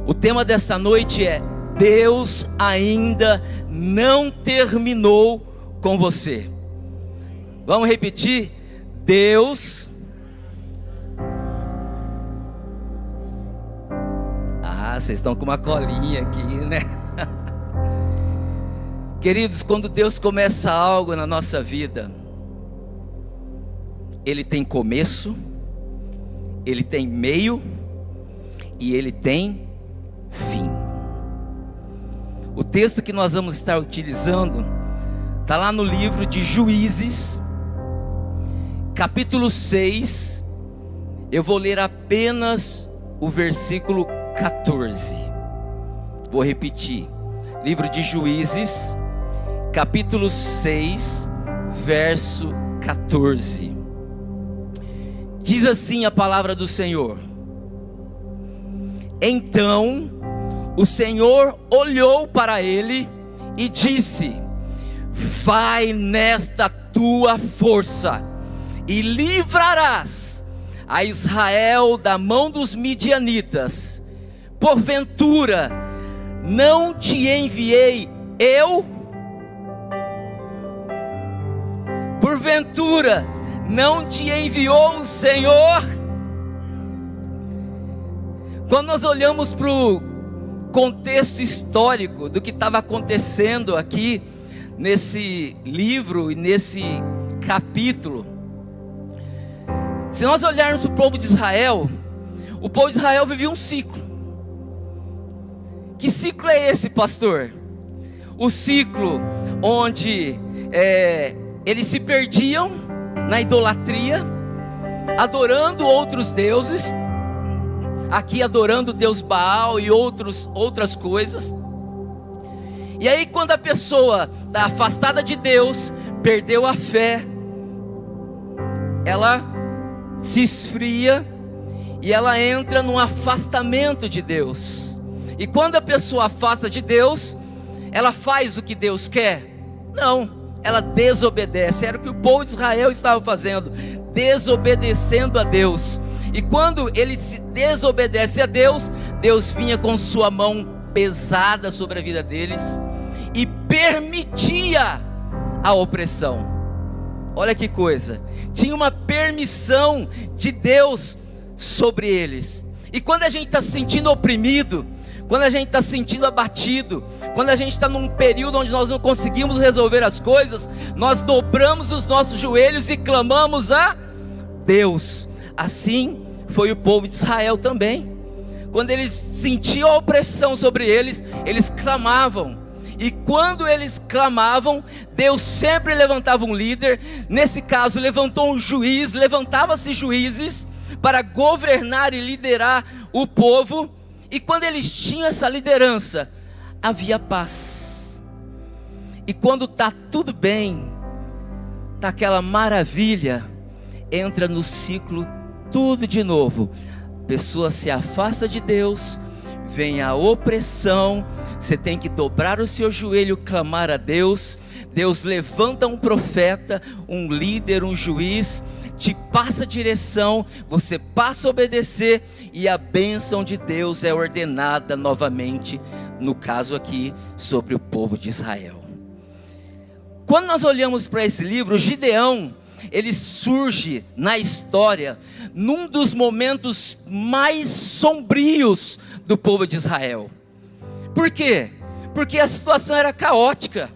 O tema desta noite é: Deus ainda não terminou com você. Vamos repetir? Deus. Vocês estão com uma colinha aqui, né? Queridos, quando Deus começa algo na nossa vida, Ele tem começo, Ele tem meio e Ele tem fim. O texto que nós vamos estar utilizando está lá no livro de Juízes, capítulo 6. Eu vou ler apenas o versículo 14. Vou repetir. Livro de Juízes, capítulo 6, verso 14. Diz assim a palavra do Senhor: Então o Senhor olhou para ele e disse: Vai nesta tua força e livrarás a Israel da mão dos midianitas. Porventura não te enviei eu? Porventura não te enviou o Senhor? Quando nós olhamos para o contexto histórico do que estava acontecendo aqui nesse livro e nesse capítulo, se nós olharmos para o povo de Israel, o povo de Israel vivia um ciclo. Que ciclo é esse, pastor? O ciclo onde eles se perdiam na idolatria, adorando outros deuses, aqui adorando Deus Baal e outras coisas. E aí quando a pessoa está afastada de Deus, perdeu a fé, ela se esfria e ela entra num afastamento de Deus. E quando a pessoa afasta de Deus, ela faz o que Deus quer? Não, ela desobedece. Era o que o povo de Israel estava fazendo, desobedecendo a Deus. E quando ele desobedece a Deus, Deus vinha com sua mão pesada sobre a vida deles e permitia a opressão. Olha que coisa, tinha uma permissão de Deus sobre eles. E quando a gente está se sentindo oprimido, quando a gente está se sentindo abatido, quando a gente está num período onde nós não conseguimos resolver as coisas, nós dobramos os nossos joelhos e clamamos a Deus. Assim foi o povo de Israel também. Quando eles sentiam a opressão sobre eles, eles clamavam. E quando eles clamavam, Deus sempre levantava um líder. Nesse caso levantou um juiz, levantava-se juízes para governar e liderar o povo. E quando eles tinham essa liderança, havia paz. E quando está tudo bem, está aquela maravilha, entra no ciclo tudo de novo. A pessoa se afasta de Deus, vem a opressão, você tem que dobrar o seu joelho, clamar a Deus. Deus levanta um profeta, um líder, um juiz, te passa a direção, você passa a obedecer e a bênção de Deus é ordenada novamente, no caso aqui, sobre o povo de Israel. Quando nós olhamos para esse livro, Gideão, ele surge na história, num dos momentos mais sombrios do povo de Israel. Por quê? Porque a situação era caótica.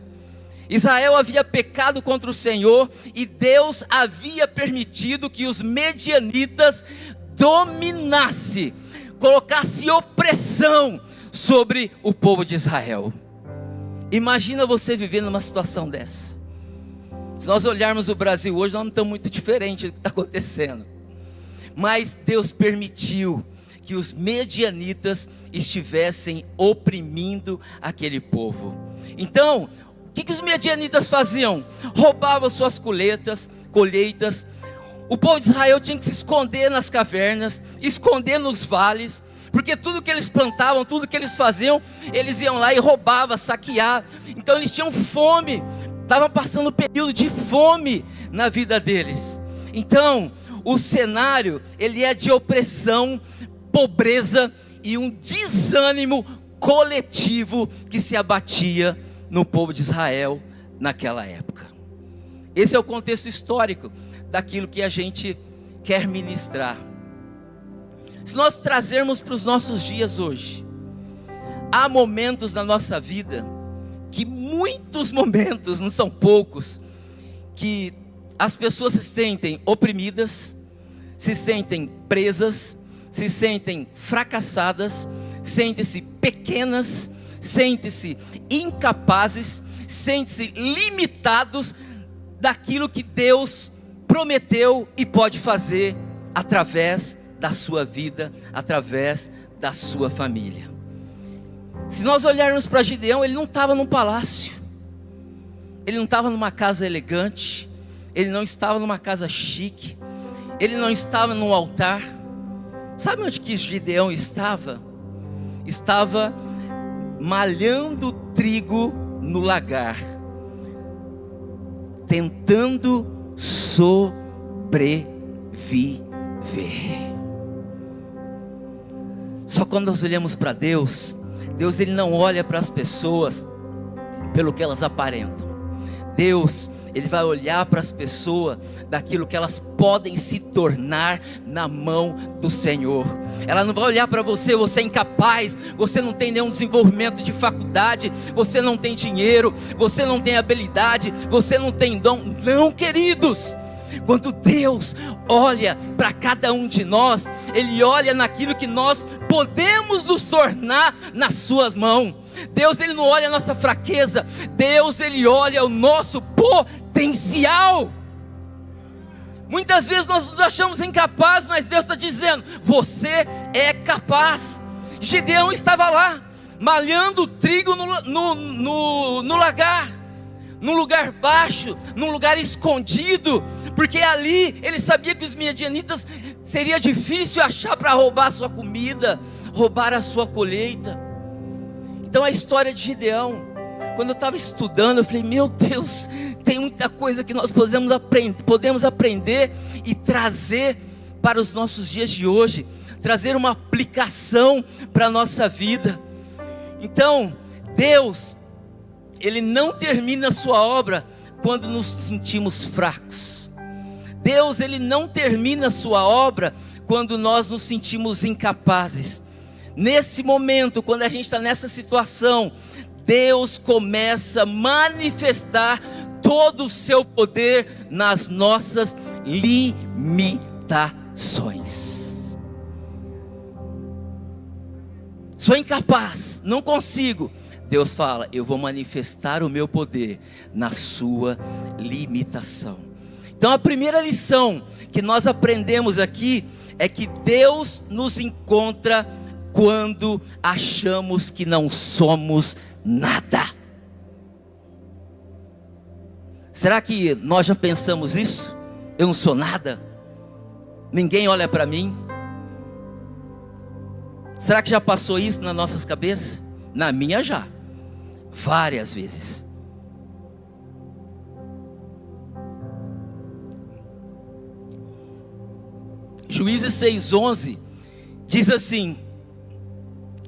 Israel havia pecado contra o Senhor e Deus havia permitido que os medianitas dominassem, colocassem opressão sobre o povo de Israel. Imagina você vivendo numa situação dessa. Se nós olharmos o Brasil hoje, nós não estamos muito diferentes do que está acontecendo. Mas Deus permitiu que os medianitas estivessem oprimindo aquele povo. Então, o que os medianitas faziam? Roubavam suas colheitas. O povo de Israel tinha que se esconder nas cavernas, esconder nos vales, porque tudo que eles plantavam, tudo que eles faziam, eles iam lá e roubavam, saqueavam. Então eles tinham fome, estavam passando um período de fome na vida deles. Então o cenário, ele é de opressão, pobreza e um desânimo coletivo que se abatia no povo de Israel naquela época. Esse é o contexto histórico daquilo que a gente quer ministrar. Se nós trazermos para os nossos dias hoje, há momentos na nossa vida, que muitos momentos, não são poucos, que as pessoas se sentem oprimidas, se sentem presas, se sentem fracassadas, sentem-se pequenas, sentem-se incapazes, sentem-se limitados daquilo que Deus prometeu e pode fazer através da sua vida, através da sua família. Se nós olharmos para Gideão, ele não estava num palácio, ele não estava numa casa elegante, ele não estava numa casa chique, ele não estava num altar. Sabe onde que Gideão estava? Estava malhando trigo no lagar, tentando sobreviver. Só quando nós olhamos para Deus, Deus ele não olha para as pessoas pelo que elas aparentam. Deus, ele vai olhar para as pessoas daquilo que elas podem se tornar na mão do Senhor. Ela não vai olhar para você, você é incapaz, você não tem nenhum desenvolvimento de faculdade, você não tem dinheiro, você não tem habilidade, você não tem dom. Não, queridos. Quando Deus olha para cada um de nós, Ele olha naquilo que nós podemos nos tornar nas suas mãos. Deus ele não olha a nossa fraqueza, Deus ele olha o nosso potencial. Muitas vezes nós nos achamos incapazes, mas Deus está dizendo, você é capaz. Gideão estava lá, malhando trigo no lagar, num lugar baixo, num lugar escondido, porque ali ele sabia que os midianitas seria difícil achar para roubar a sua comida, roubar a sua colheita. Então a história de Gideão, quando eu estava estudando, eu falei, meu Deus, tem muita coisa que nós podemos aprender e trazer para os nossos dias de hoje, trazer uma aplicação para a nossa vida. Então, Deus, Ele não termina a sua obra quando nos sentimos fracos. Deus, Ele não termina a sua obra quando nós nos sentimos incapazes. Nesse momento, quando a gente está nessa situação, Deus começa a manifestar todo o seu poder nas nossas limitações. Sou incapaz, não consigo. Deus fala, eu vou manifestar o meu poder na sua limitação. Então a primeira lição que nós aprendemos aqui é que Deus nos encontra quando achamos que não somos nada. Será que nós já pensamos isso? Eu não sou nada? Ninguém olha para mim? Será que já passou isso nas nossas cabeças? Na minha já, várias vezes. Juízes 6:11 diz assim: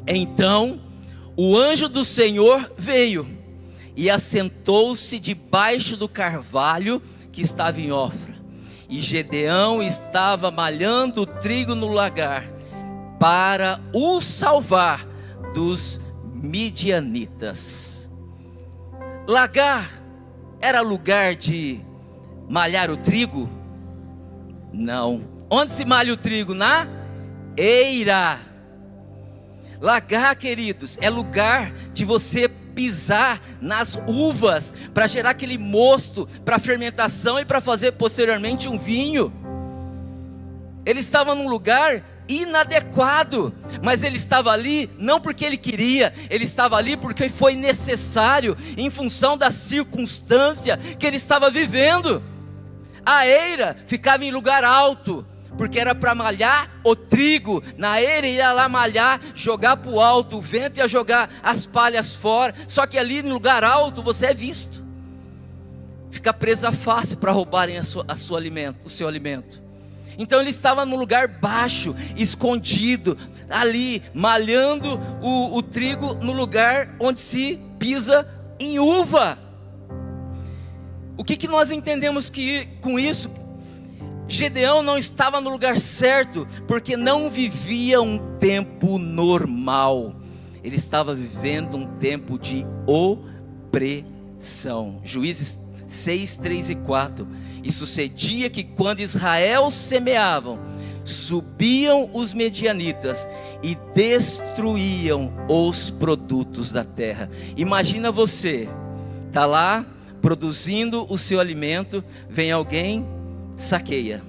então o anjo do Senhor veio e assentou-se debaixo do carvalho que estava em Ofra, e Gideão estava malhando o trigo no lagar para o salvar dos midianitas. Lagar era lugar de malhar o trigo? Não. Onde se malha o trigo? Na eira. Lagar, queridos, é lugar de você pisar nas uvas para gerar aquele mosto para fermentação e para fazer posteriormente um vinho. Ele estava num lugar inadequado, mas ele estava ali não porque ele queria, ele estava ali porque foi necessário, em função da circunstância que ele estava vivendo. A eira ficava em lugar alto, porque era para malhar o trigo. Na eira ia lá malhar, jogar para o alto, o vento ia jogar as palhas fora. Só que ali no lugar alto você é visto, fica presa fácil para roubarem o seu alimento. Então ele estava num lugar baixo, escondido, ali, malhando o trigo no lugar onde se pisa em uva. O que nós entendemos com isso? Gedeão não estava no lugar certo, porque não vivia um tempo normal. Ele estava vivendo um tempo de opressão. Juízes 6, 3 e 4. E sucedia que quando Israel semeavam, subiam os medianitas e destruíam os produtos da terra. Imagina você, está lá produzindo o seu alimento, vem alguém, saqueia.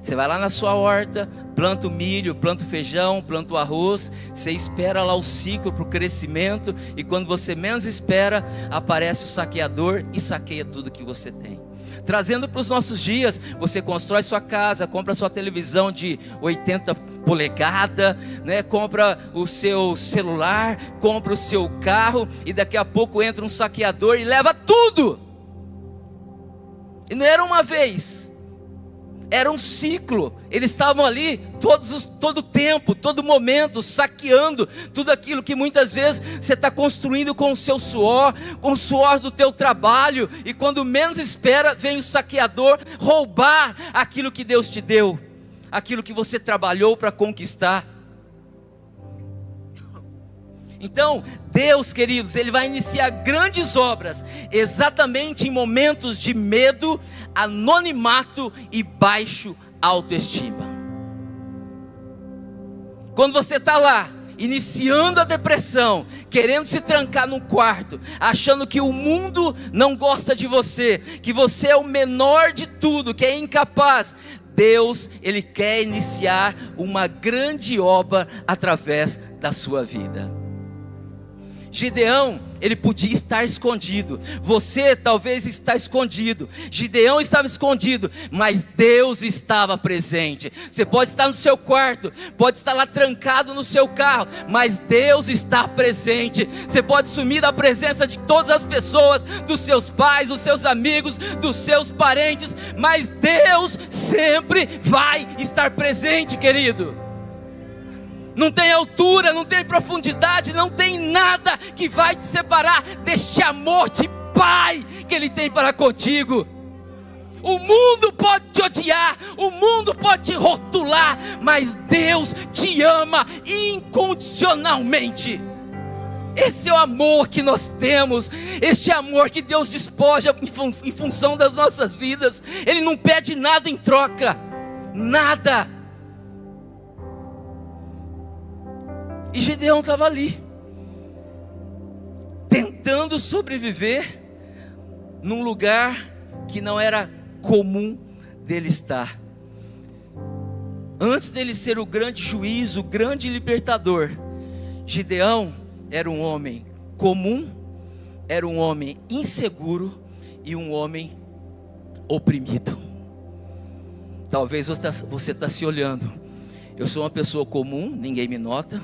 Você vai lá na sua horta, planta o milho, planta o feijão, planta o arroz, você espera lá o ciclo para o crescimento, e quando você menos espera, aparece o saqueador e saqueia tudo que você tem. Trazendo para os nossos dias, você constrói sua casa, compra sua televisão de 80 polegadas, né? Compra o seu celular, compra o seu carro, e daqui a pouco entra um saqueador e leva tudo. E não era uma vez, era um ciclo. Eles estavam ali todo tempo, todo momento, saqueando tudo aquilo que muitas vezes você está construindo com o seu suor, com o suor do teu trabalho, e quando menos espera, vem o saqueador roubar aquilo que Deus te deu, aquilo que você trabalhou para conquistar. Então, Deus, queridos, Ele vai iniciar grandes obras, exatamente em momentos de medo, anonimato e baixo autoestima. Quando você está lá, iniciando a depressão, querendo se trancar num quarto, achando que o mundo não gosta de você, que você é o menor de tudo, que é incapaz, Deus, Ele quer iniciar uma grande obra através da sua vida. Gideão, ele podia estar escondido. Você talvez está escondido. Gideão estava escondido, mas Deus estava presente. Você pode estar no seu quarto, pode estar lá trancado no seu carro, mas Deus está presente. Você pode sumir da presença de todas as pessoas, dos seus pais, dos seus amigos, dos seus parentes, mas Deus sempre vai estar presente, querido. Não tem altura, não tem profundidade, não tem nada que vai te separar deste amor de Pai que Ele tem para contigo. O mundo pode te odiar, o mundo pode te rotular, mas Deus te ama incondicionalmente. Esse é o amor que nós temos, este amor que Deus despoja em função das nossas vidas. Ele não pede nada em troca, nada. E Gideão estava ali, tentando sobreviver num lugar que não era comum dele estar. Antes dele ser o grande juiz, o grande libertador, Gideão era um homem comum, era um homem inseguro e um homem oprimido. Talvez você está se olhando, eu sou uma pessoa comum, ninguém me nota.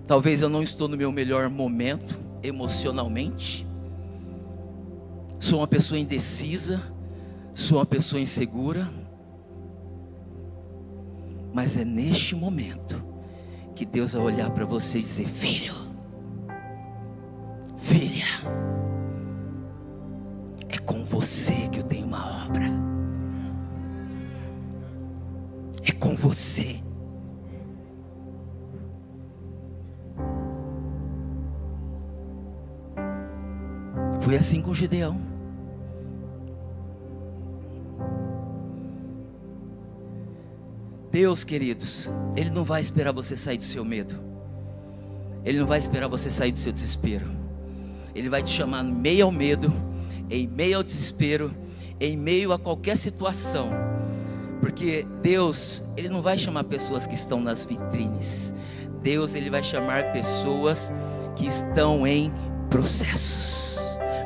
Talvez eu não estou no meu melhor momento emocionalmente. Sou uma pessoa indecisa, sou uma pessoa insegura. Mas é neste momento que Deus vai olhar para você e dizer: filho, filha, é com você que eu tenho uma obra. É com você. Foi assim com Gideão. Deus, queridos, Ele não vai esperar você sair do seu medo. Ele não vai esperar você sair do seu desespero. Ele vai te chamar em meio ao medo, em meio ao desespero, em meio a qualquer situação. Porque Deus, Ele não vai chamar pessoas que estão nas vitrines. Deus, Ele vai chamar pessoas que estão em processos.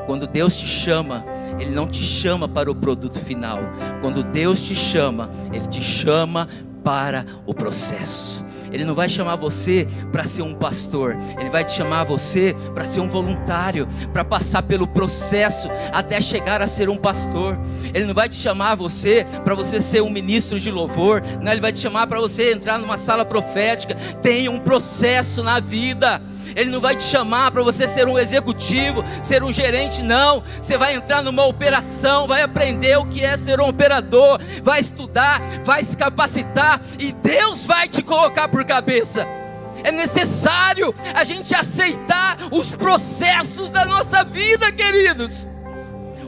Quando Deus te chama, Ele não te chama para o produto final. Quando Deus te chama, Ele te chama para o processo. Ele não vai chamar você para ser um pastor. Ele vai te chamar você para ser um voluntário, para passar pelo processo até chegar a ser um pastor. Ele não vai te chamar você para você ser um ministro de louvor. Não, Ele vai te chamar para você entrar numa sala profética. Tem um processo na vida. Ele não vai te chamar para você ser um executivo, ser um gerente, não. Você vai entrar numa operação, vai aprender o que é ser um operador, vai estudar, vai se capacitar e Deus vai te colocar por cabeça. É necessário a gente aceitar os processos da nossa vida, queridos.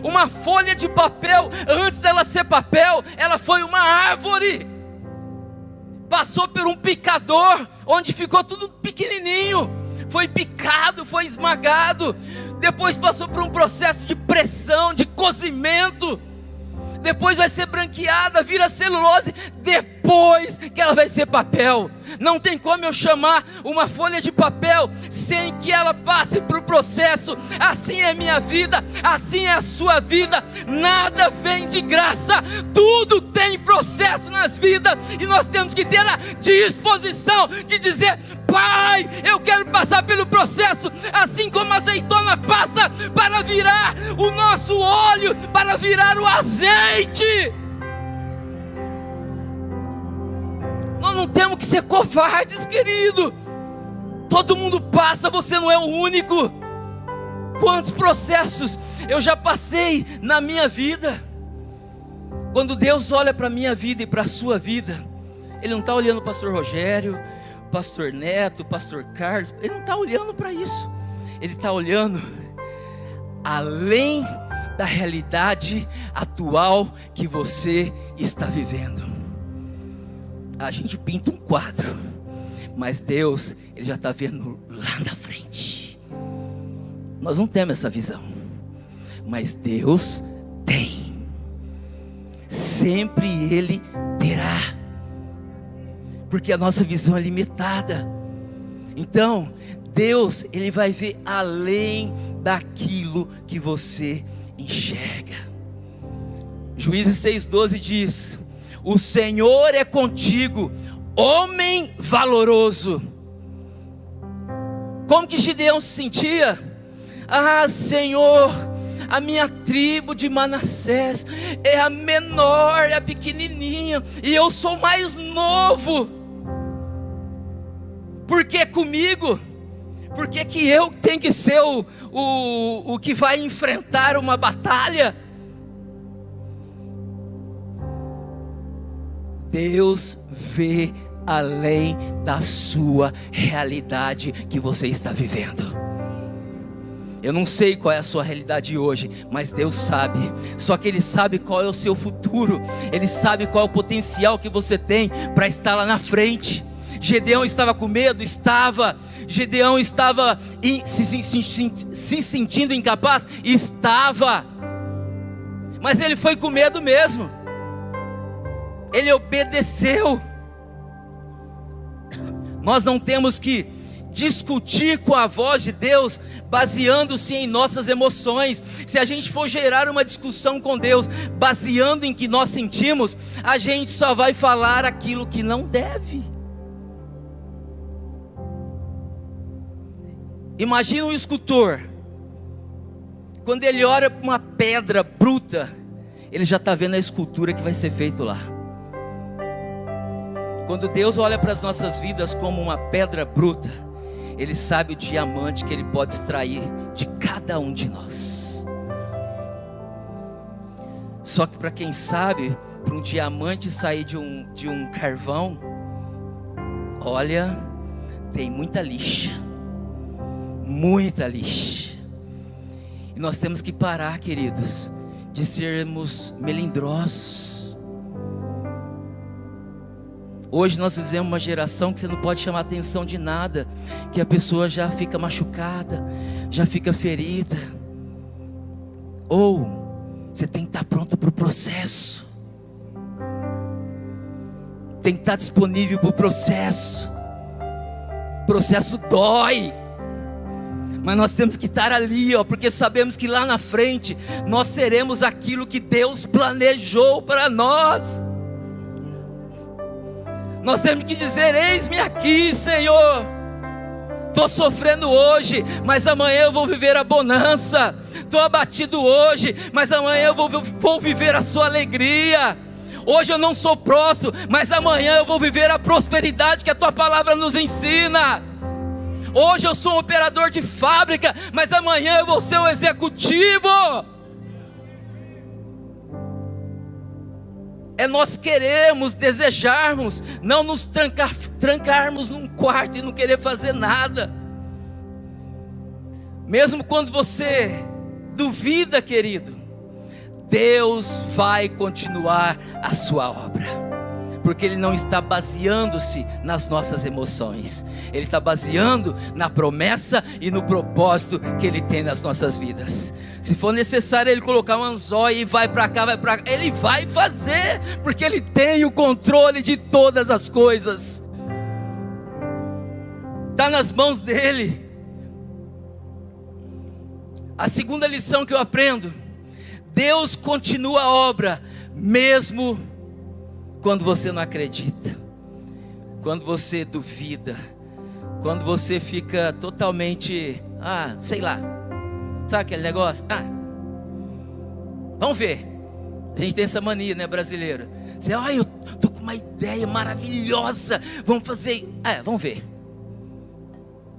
Uma folha de papel, antes dela ser papel, ela foi uma árvore. Passou por um picador, onde ficou tudo pequenininho. Foi picado, foi esmagado. Depois passou por um processo de pressão, de cozimento. Depois vai ser branqueada, vira celulose. Depois que ela vai ser papel. Não tem como eu chamar uma folha de papel sem que ela passe por processo. Assim é minha vida, assim é a sua vida. Nada vem de graça, tudo tem processo nas vidas. E nós temos que ter a disposição de dizer: Pai, eu quero passar pelo processo, assim como a azeitona passa para virar o nosso óleo, para virar o azeite. Nós não temos que ser covardes, querido. Todo mundo passa, você não é o único. Quantos processos eu já passei na minha vida. Quando Deus olha para a minha vida e para a sua vida, Ele não está olhando para o pastor Rogério, pastor Neto, pastor Carlos. Ele não está olhando para isso. Ele está olhando além da realidade atual que você está vivendo. A gente pinta um quadro, mas Deus, Ele já está vendo lá na frente. Nós não temos essa visão, mas Deus tem. Sempre Ele terá, porque a nossa visão é limitada. Então Deus, Ele vai ver além daquilo que você enxerga. Juízes 6:12 diz: o Senhor é contigo, homem valoroso. Como que Gideão se sentia? Ah, Senhor, a minha tribo de Manassés é a menor, é a pequenininha, e eu sou mais novo. Por que comigo? Por que que eu tenho que ser o que vai enfrentar uma batalha? Deus vê além da sua realidade que você está vivendo. Eu não sei qual é a sua realidade hoje, mas Deus sabe. Só que Ele sabe qual é o seu futuro. Ele sabe qual é o potencial que você tem para estar lá na frente. Gideão estava com medo? Estava. Gideão estava se sentindo incapaz? Estava. Mas ele foi com medo mesmo. Ele obedeceu. Nós não temos que discutir com a voz de Deus baseando-se em nossas emoções. Se a gente for gerar uma discussão com Deus baseando em que nós sentimos, a gente só vai falar aquilo que não deve. Imagina um escultor, quando ele olha para uma pedra bruta, ele já está vendo a escultura que vai ser feita lá. Quando Deus olha para as nossas vidas como uma pedra bruta, Ele sabe o diamante que Ele pode extrair de cada um de nós. Só que para quem sabe, para um diamante sair de um carvão, olha, tem muita lixa. Muita lixa. E nós temos que parar, queridos, de sermos melindrosos. Hoje nós vivemos uma geração que você não pode chamar atenção de nada, que a pessoa já fica machucada, já fica ferida. Ou você tem que estar pronto para o processo, tem que estar disponível para o processo. O processo dói, mas nós temos que estar ali, porque sabemos que lá na frente nós seremos aquilo que Deus planejou para nós. Nós temos que dizer: eis-me aqui, Senhor. Estou sofrendo hoje, mas amanhã eu vou viver a bonança. Estou abatido hoje, mas amanhã eu vou viver a sua alegria. Hoje eu não sou próspero, mas amanhã eu vou viver a prosperidade que a tua palavra nos ensina. Hoje eu sou um operador de fábrica, mas amanhã eu vou ser um executivo. É nós queremos, desejarmos, não nos trancarmos num quarto e não querer fazer nada. Mesmo quando você duvida, querido, Deus vai continuar a sua obra, porque Ele não está baseando-se nas nossas emoções, Ele está baseando na promessa e no propósito que Ele tem nas nossas vidas. Se for necessário Ele colocar um anzol e vai para cá, Ele vai fazer, porque Ele tem o controle de todas as coisas, está nas mãos dEle. A segunda lição que eu aprendo: Deus continua a obra, mesmo quando você não acredita, quando você duvida, quando você fica totalmente, sei lá, sabe aquele negócio? Vamos ver. A gente tem essa mania, né, brasileira? Você, eu tô com uma ideia maravilhosa, vamos fazer, vamos ver.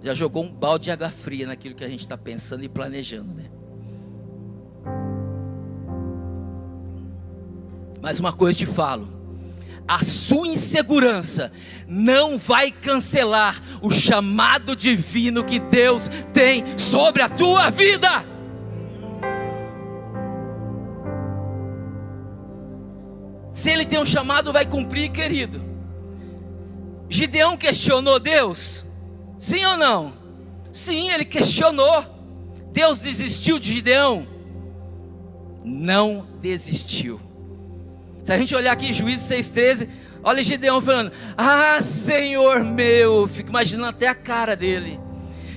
Já jogou um balde de água fria naquilo que a gente está pensando e planejando, né? Mas uma coisa te falo: a sua insegurança não vai cancelar o chamado divino que Deus tem sobre a tua vida. Se Ele tem um chamado, vai cumprir, querido. Gideão questionou Deus? Sim ou não? Sim, ele questionou. Deus desistiu de Gideão? Não desistiu. Se a gente olhar aqui Juízes 6,13, olha Gideão falando: Senhor meu, eu fico imaginando até a cara dele.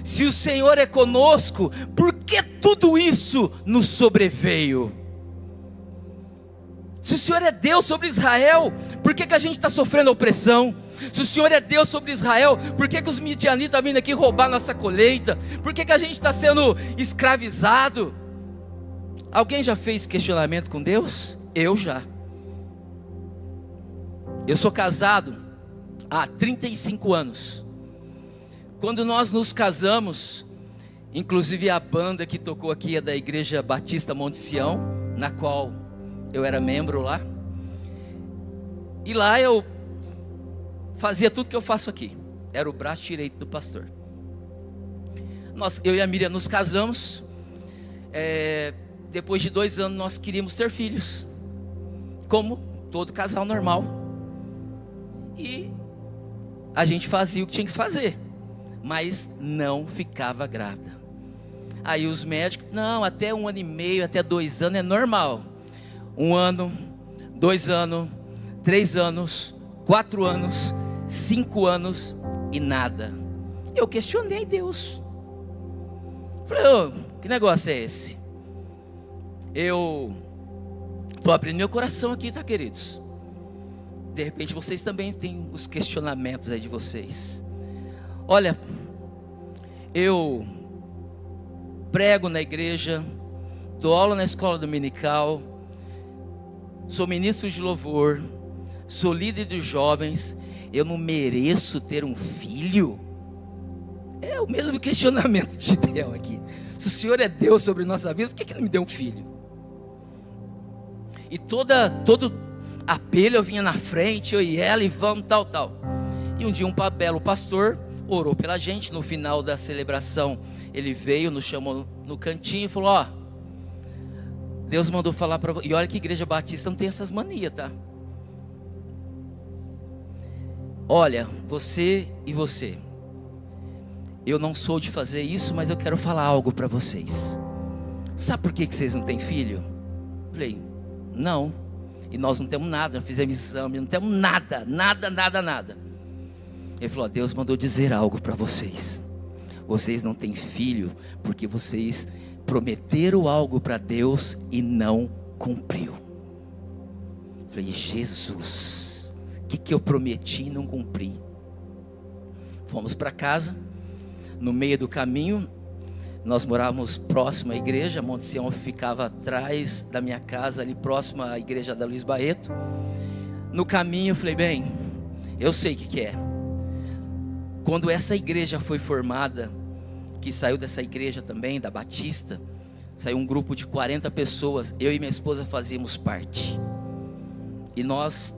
Se o Senhor é conosco, por que tudo isso nos sobreveio? Se o Senhor é Deus sobre Israel, por que a gente está sofrendo opressão? Se o Senhor é Deus sobre Israel, por que os midianitas estão vindo aqui roubar nossa colheita? Por que a gente está sendo escravizado? Alguém já fez questionamento com Deus? Eu já. Eu sou casado há 35 anos. Quando nós nos casamos, inclusive a banda que tocou aqui é da Igreja Batista Monte Sião, na qual eu era membro lá. E lá eu fazia tudo que eu faço aqui. Era o braço direito do pastor. Eu e a Miriam nos casamos. Depois de 2 anos nós queríamos ter filhos, como todo casal normal. E a gente fazia o que tinha que fazer, mas não ficava grávida. Aí os médicos: não, até 1 ano e meio, até 2 anos é normal. 1 ano, 2 anos, 3 anos, 4 anos, 5 anos e nada. Eu questionei Deus. Falei: que negócio é esse? Eu estou abrindo meu coração aqui, tá, queridos? De repente vocês também têm os questionamentos aí de vocês. Olha, eu prego na igreja, dou aula na escola dominical, sou ministro de louvor, sou líder dos jovens. Eu não mereço ter um filho? É o mesmo questionamento de Deus aqui. Se o Senhor é Deus sobre nossa vida, por que não me deu um filho? E todo apelo eu vinha na frente, eu e ela, e vamos, tal. E um dia um belo pastor orou pela gente. No final da celebração ele veio, nos chamou no cantinho e falou: Deus mandou falar para você. E olha que Igreja Batista não tem essas manias, tá? Olha, você e você, eu não sou de fazer isso, mas eu quero falar algo para vocês. Sabe por que vocês não têm filho? Falei: não. E nós não temos nada, já fizemos exame, não temos nada. Ele falou: Deus mandou dizer algo para vocês. Vocês não têm filho porque vocês prometeram algo para Deus e não cumpriu. Falei: Jesus, que eu prometi e não cumpri? Fomos para casa. No meio do caminho, nós morávamos próximo à igreja. Monte Sião ficava atrás da minha casa, ali próximo à igreja da Luiz Barreto. No caminho eu falei, bem, eu sei o que é. Quando essa igreja foi formada, que saiu dessa igreja também, da Batista, saiu um grupo de 40 pessoas, eu e minha esposa fazíamos parte. E nós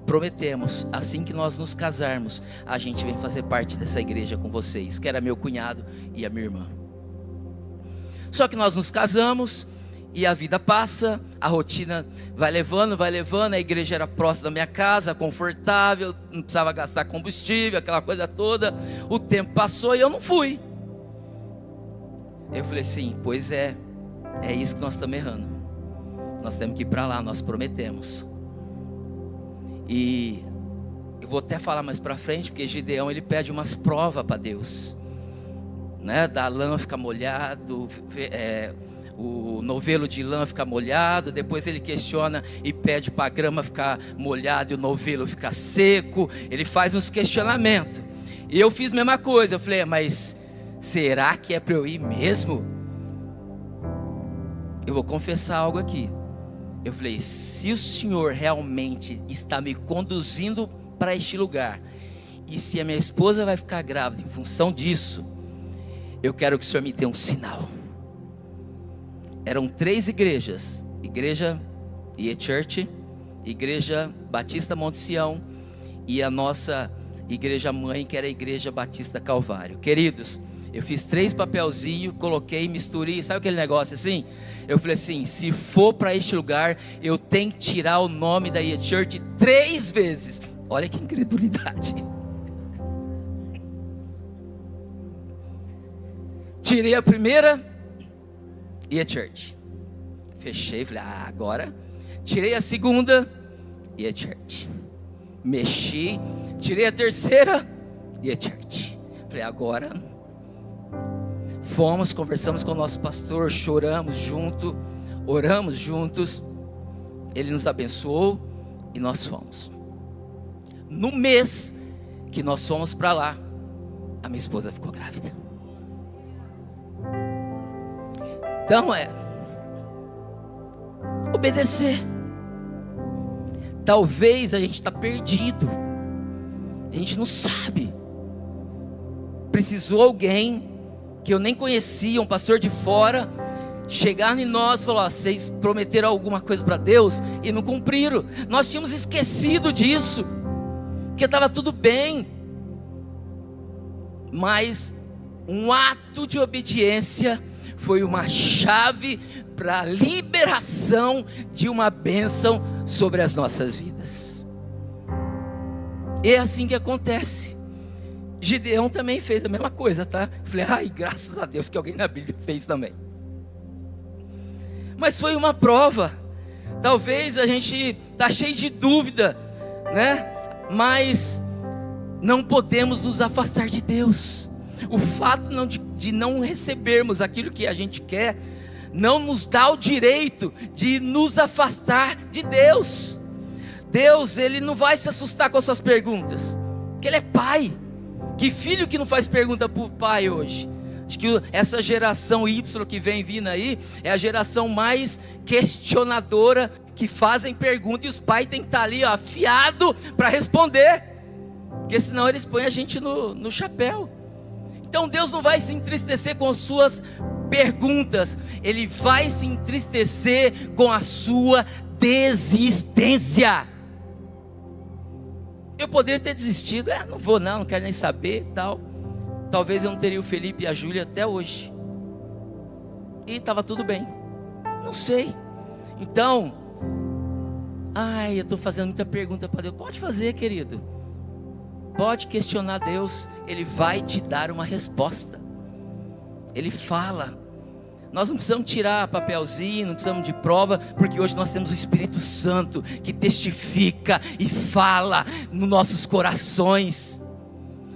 prometemos, assim que nós nos casarmos, a gente vem fazer parte dessa igreja com vocês, que era meu cunhado e a minha irmã. Só que nós nos casamos e a vida passa, a rotina vai levando, a igreja era próxima da minha casa, confortável, não precisava gastar combustível, aquela coisa toda. O tempo passou e eu não fui. Eu falei assim, pois é isso que nós estamos errando. Nós temos que ir para lá, nós prometemos. E eu vou até falar mais para frente, porque Gideão ele pede umas provas para Deus, né? Da lã fica molhado, o novelo de lã fica molhado. Depois ele questiona e pede para a grama ficar molhada e o novelo ficar seco. Ele faz uns questionamentos. E eu fiz a mesma coisa. Eu falei, mas será que é para eu ir mesmo? Eu vou confessar algo aqui. Eu falei, se o Senhor realmente está me conduzindo para este lugar, e se a minha esposa vai ficar grávida em função disso, eu quero que o Senhor me dê um sinal. Eram 3 igrejas: Igreja E-Church, Igreja Batista Monte Sião e a nossa igreja mãe, que era a Igreja Batista Calvário. Queridos, eu fiz 3 papelzinhos, coloquei, misturei, sabe aquele negócio assim? Eu falei assim, se for para este lugar, eu tenho que tirar o nome da E-Church 3 vezes. Olha que incredulidade. Tirei a primeira E-Church. Fechei, falei, agora. Tirei a segunda E-Church. Mexi, tirei a terceira E-Church. Falei, agora. Fomos, conversamos com o nosso pastor, choramos junto, oramos juntos. Ele nos abençoou e nós fomos. No mês que nós fomos para lá, a minha esposa ficou grávida. Então obedecer. Talvez a gente está perdido, a gente não sabe. Precisou alguém que eu nem conhecia, um pastor de fora, chegar em nós e falar, vocês prometeram alguma coisa para Deus e não cumpriram. Nós tínhamos esquecido disso, porque estava tudo bem. Mas um ato de obediência foi uma chave para a liberação de uma bênção sobre as nossas vidas. E é assim que acontece. Gideão também fez a mesma coisa, tá? Falei, graças a Deus que alguém na Bíblia fez também. Mas foi uma prova. Talvez a gente está cheio de dúvida, né? Mas não podemos nos afastar de Deus. O fato de não recebermos aquilo que a gente quer, não nos dá o direito de nos afastar de Deus. Deus, Ele não vai se assustar com as suas perguntas, porque Ele é Pai. Que filho que não faz pergunta para o pai hoje? Acho que essa geração Y que vem vindo aí é a geração mais questionadora, que fazem pergunta e os pais têm que estar ali afiado para responder, porque senão eles põem a gente no chapéu. Então Deus não vai se entristecer com as suas perguntas, Ele vai se entristecer com a sua desistência. Eu poderia ter desistido, não vou não quero nem saber tal. Talvez eu não teria o Felipe e a Júlia até hoje. E estava tudo bem. Não sei. Então, eu estou fazendo muita pergunta para Deus. Pode fazer, querido. Pode questionar Deus. Ele vai te dar uma resposta. Ele fala. Nós não precisamos tirar papelzinho, não precisamos de prova, porque hoje nós temos o Espírito Santo que testifica e fala nos nossos corações.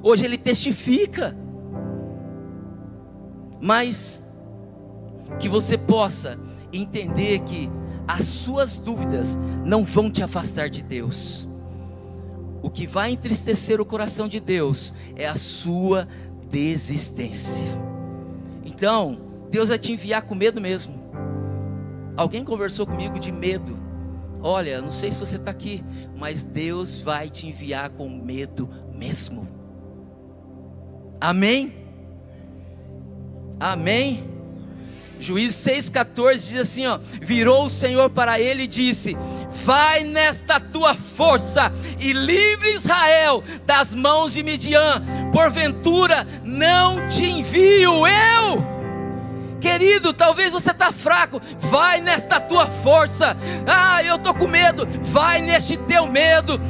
Hoje Ele testifica. Mas que você possa entender que as suas dúvidas não vão te afastar de Deus. o que vai entristecer o coração de Deus é a sua desistência. Então, Deus vai te enviar com medo mesmo. Alguém conversou comigo de medo. Olha, não sei se você está aqui, mas Deus vai te enviar com medo mesmo. Amém? Amém? Juízes 6,14 diz assim, ó: virou o Senhor para ele e disse: vai nesta tua força e livre Israel das mãos de Midian, porventura não te envio eu? Querido, talvez você está fraco, vai nesta tua força. Eu estou com medo, vai neste teu medo.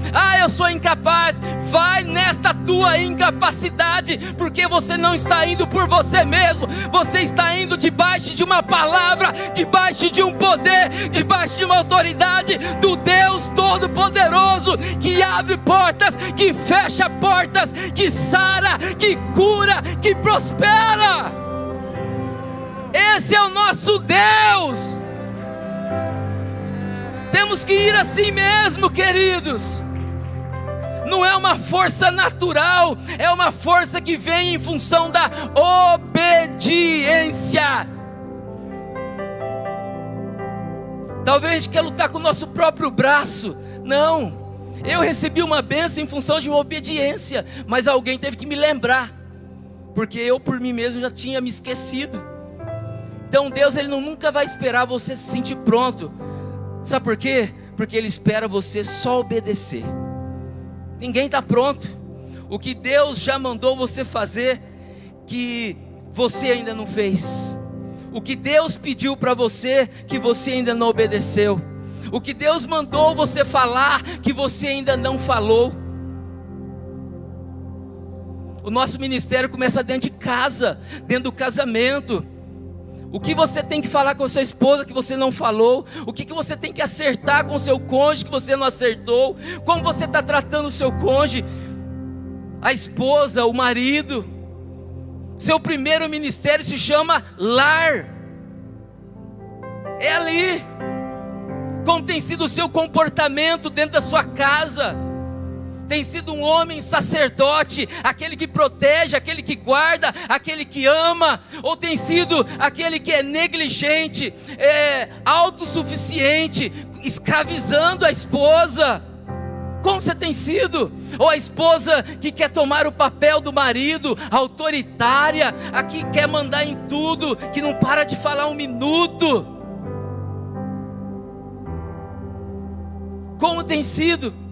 Eu sou incapaz, vai nesta tua incapacidade, porque você não está indo por você mesmo, você está indo debaixo de uma palavra, debaixo de um poder, debaixo de uma autoridade do Deus Todo-Poderoso, que abre portas, que fecha portas, que sara, que cura, que prospera. Esse é o nosso Deus. Temos que ir assim mesmo, queridos. Não é uma força natural, é uma força que vem em função da obediência. Talvez a gente quer lutar com o nosso próprio braço. Não, eu recebi uma bênção em função de uma obediência, mas alguém teve que me lembrar, porque eu por mim mesmo já tinha me esquecido. Então Deus, Ele nunca vai esperar você se sentir pronto. Sabe por quê? Porque Ele espera você só obedecer. Ninguém está pronto. O que Deus já mandou você fazer, que você ainda não fez. O que Deus pediu para você, que você ainda não obedeceu. O que Deus mandou você falar, que você ainda não falou. O nosso ministério começa dentro de casa, dentro do casamento. O que você tem que falar com a sua esposa que você não falou? O que você tem que acertar com o seu cônjuge que você não acertou? Como você está tratando o seu cônjuge? A esposa, o marido. Seu primeiro ministério se chama lar. É ali. Como tem sido o seu comportamento dentro da sua casa? Tem sido um homem sacerdote, aquele que protege, aquele que guarda, aquele que ama? Ou tem sido aquele que é negligente, autossuficiente, escravizando a esposa? Como você tem sido? Ou a esposa que quer tomar o papel do marido, autoritária, a que quer mandar em tudo, que não para de falar um minuto? Como tem sido?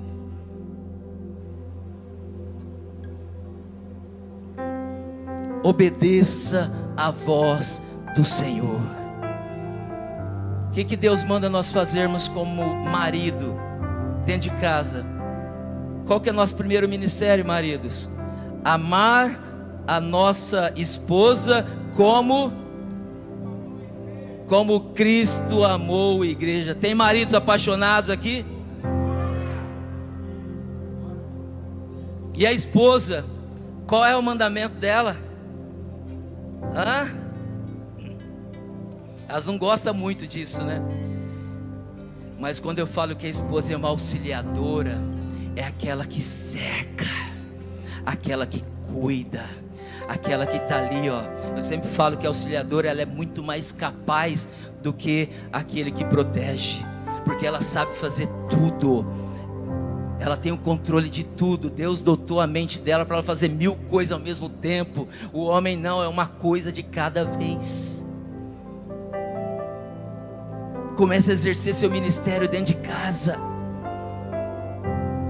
Obedeça a voz do Senhor. O que Deus manda nós fazermos como marido dentro de casa? Qual que é o nosso primeiro ministério, maridos? Amar a nossa esposa como Cristo amou a igreja. Tem maridos apaixonados aqui? E a esposa, qual é o mandamento dela? Elas não gostam muito disso, né? Mas quando eu falo que a esposa é uma auxiliadora, é aquela que cerca, aquela que cuida, aquela que está ali, ó. Eu sempre falo que a auxiliadora, ela é muito mais capaz do que aquele que protege, porque ela sabe fazer tudo. Ela tem o controle de tudo. Deus dotou a mente dela para ela fazer 1000 coisas ao mesmo tempo. O homem não, é uma coisa de cada vez. Comece a exercer seu ministério dentro de casa,